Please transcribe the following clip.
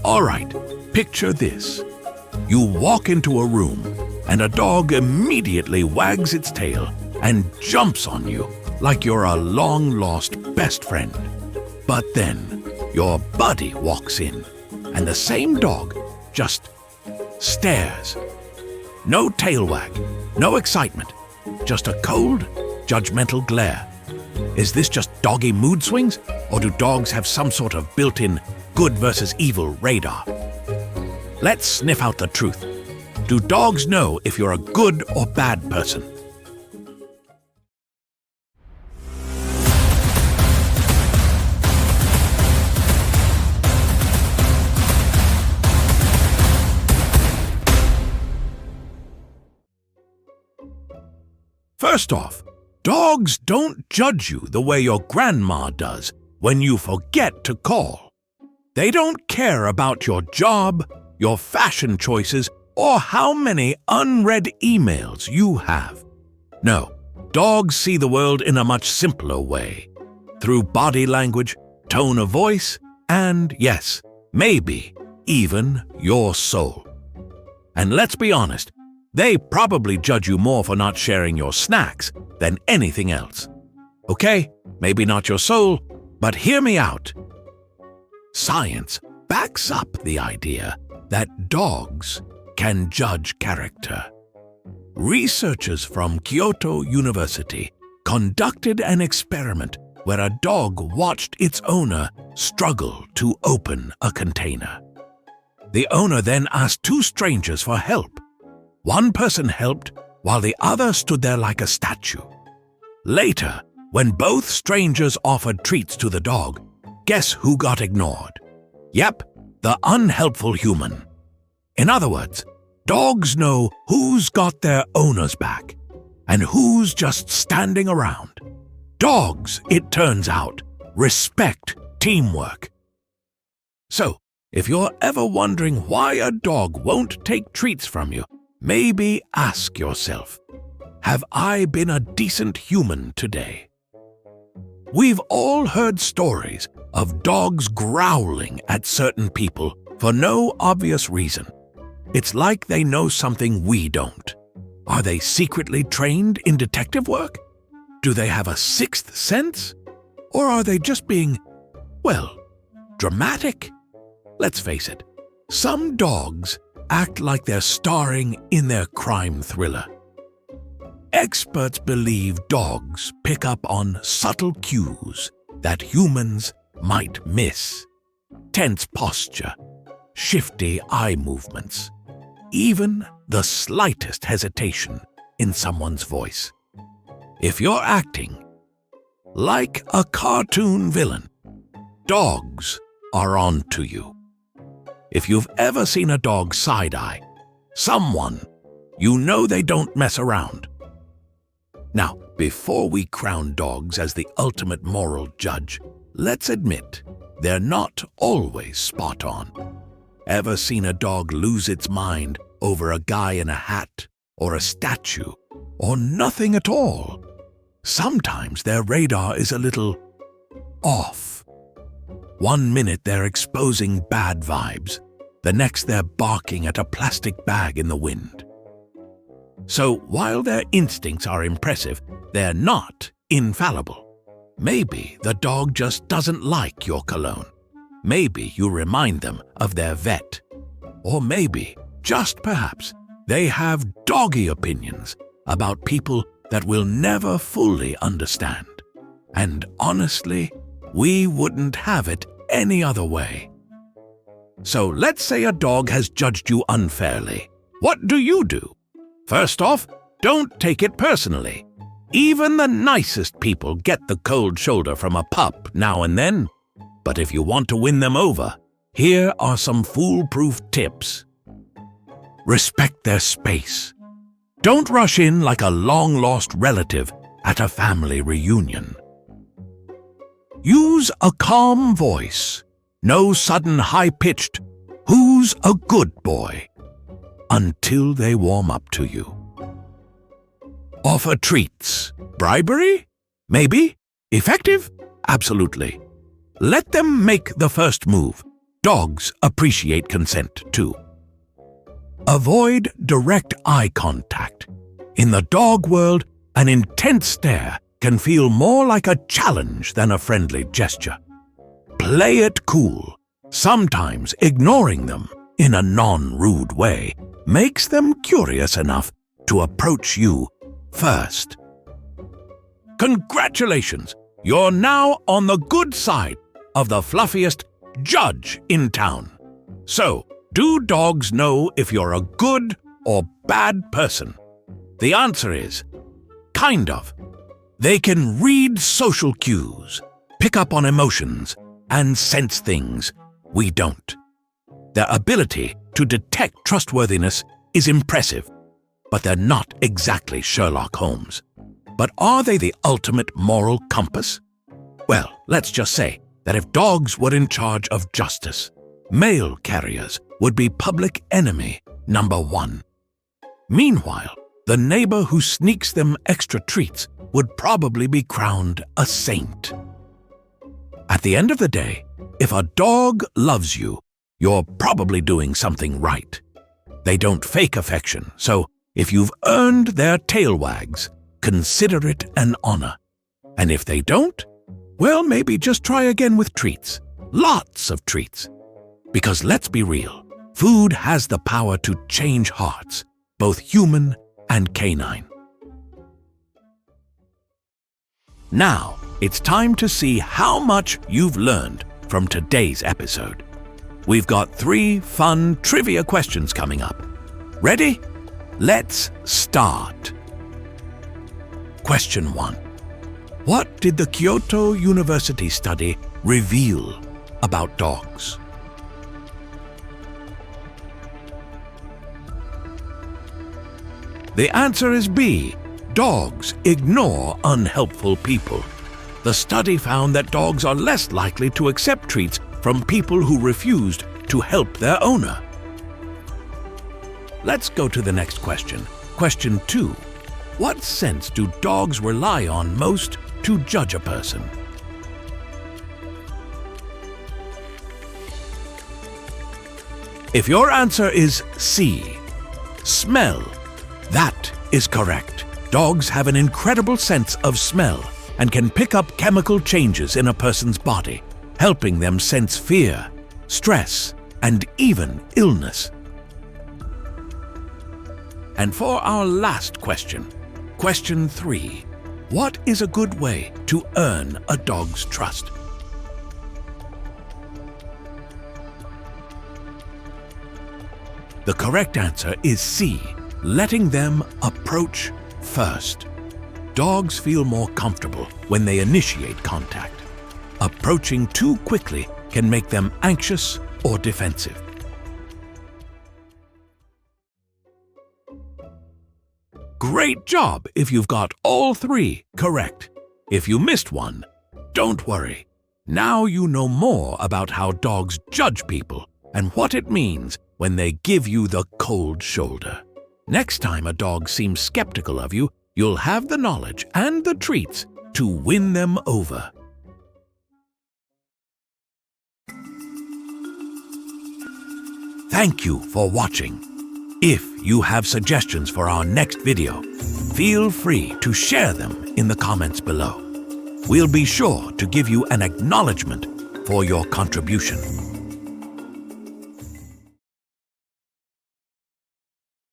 All right, picture this. You walk into a room and a dog immediately wags its tail and jumps on you like you're a long-lost best friend. But then your buddy walks in and the same dog just stares. No tail wag, no excitement, just a cold, judgmental glare. Is this just doggy mood swings, or do dogs have some sort of built-in good versus evil radar? Let's sniff out the truth. Do dogs know if you're a good or bad person? First off, dogs don't judge you the way your grandma does when you forget to call. They don't care about your job, your fashion choices, or how many unread emails you have. No, dogs see the world in a much simpler way, through body language, tone of voice, and yes, maybe even your soul. And let's be honest, they probably judge you more for not sharing your snacks than anything else. Okay, maybe not your soul, but hear me out. Science backs up the idea that dogs can judge character. Researchers from Kyoto University conducted an experiment where a dog watched its owner struggle to open a container. The owner then asked two strangers for help. One person helped while the other stood there like a statue. Later, when both strangers offered treats to the dog, guess who got ignored? Yep, the unhelpful human. In other words, dogs know who's got their owner's back and who's just standing around. Dogs, it turns out, respect teamwork. So, if you're ever wondering why a dog won't take treats from you, maybe ask yourself, have I been a decent human today? We've all heard stories of dogs growling at certain people for no obvious reason. It's like they know something we don't. Are they secretly trained in detective work? Do they have a sixth sense? Or are they just being, well, dramatic? Let's face it, some dogs act like they're starring in their crime thriller. Experts believe dogs pick up on subtle cues that humans might miss. Tense posture, shifty eye movements, even the slightest hesitation in someone's voice. If you're acting like a cartoon villain, dogs are on to you. If you've ever seen a dog side-eye someone, you know they don't mess around. Now, before we crown dogs as the ultimate moral judge, let's admit they're not always spot on. Ever seen a dog lose its mind over a guy in a hat or a statue or nothing at all? Sometimes their radar is a little off. One minute they're exposing bad vibes, the next they're barking at a plastic bag in the wind. So while their instincts are impressive, they're not infallible. Maybe the dog just doesn't like your cologne. Maybe you remind them of their vet. Or maybe, just perhaps, they have doggy opinions about people that we'll never fully understand. And honestly, we wouldn't have it any other way. So let's say a dog has judged you unfairly. What do you do? First off, don't take it personally. Even the nicest people get the cold shoulder from a pup now and then. But if you want to win them over, here are some foolproof tips. Respect their space. Don't rush in like a long-lost relative at a family reunion. Use a calm voice. No sudden high-pitched, "Who's a good boy?" until they warm up to you. Offer treats. Bribery? Maybe. Effective? Absolutely. let them make the first move. Dogs appreciate consent too. Avoid direct eye contact. In the dog world, an intense stare can feel more like a challenge than a friendly gesture. Play it cool. Sometimes ignoring them in a non-rude way makes them curious enough to approach you first. Congratulations! You're now on the good side of the fluffiest judge in town. So, do dogs know if you're a good or bad person? The answer is, kind of. They can read social cues, pick up on emotions, and sense things we don't. Their ability to detect trustworthiness is impressive, but they're not exactly Sherlock Holmes. But are they the ultimate moral compass? Well, let's just say that if dogs were in charge of justice, mail carriers would be public enemy number one. Meanwhile, the neighbor who sneaks them extra treats would probably be crowned a saint. At the end of the day, if a dog loves you, you're probably doing something right. They don't fake affection, so if you've earned their tail wags, consider it an honor. And if they don't, well, maybe just try again with treats. Lots of treats. Because let's be real, food has the power to change hearts, both human and canine. Now, it's time to see how much you've learned from today's episode. We've got 3 fun trivia questions coming up. Ready? Let's start. Question 1. What did the Kyoto University study reveal about dogs? The answer is B. Dogs ignore unhelpful people. The study found that dogs are less likely to accept treats from people who refused to help their owner. Let's go to the next question. Question 2. What sense do dogs rely on most to judge a person? If your answer is C, smell, that is correct. Dogs have an incredible sense of smell and can pick up chemical changes in a person's body, helping them sense fear, stress, and even illness. And for our last question, question 3. What is a good way to earn a dog's trust? The correct answer is C, letting them approach first. Dogs feel more comfortable when they initiate contact. Approaching too quickly can make them anxious or defensive. Great job if you've got all 3 correct. If you missed one, don't worry. Now you know more about how dogs judge people and what it means when they give you the cold shoulder. Next time a dog seems skeptical of you, you'll have the knowledge and the treats to win them over. Thank you for watching. If you have suggestions for our next video, feel free to share them in the comments below. We'll be sure to give you an acknowledgement for your contribution.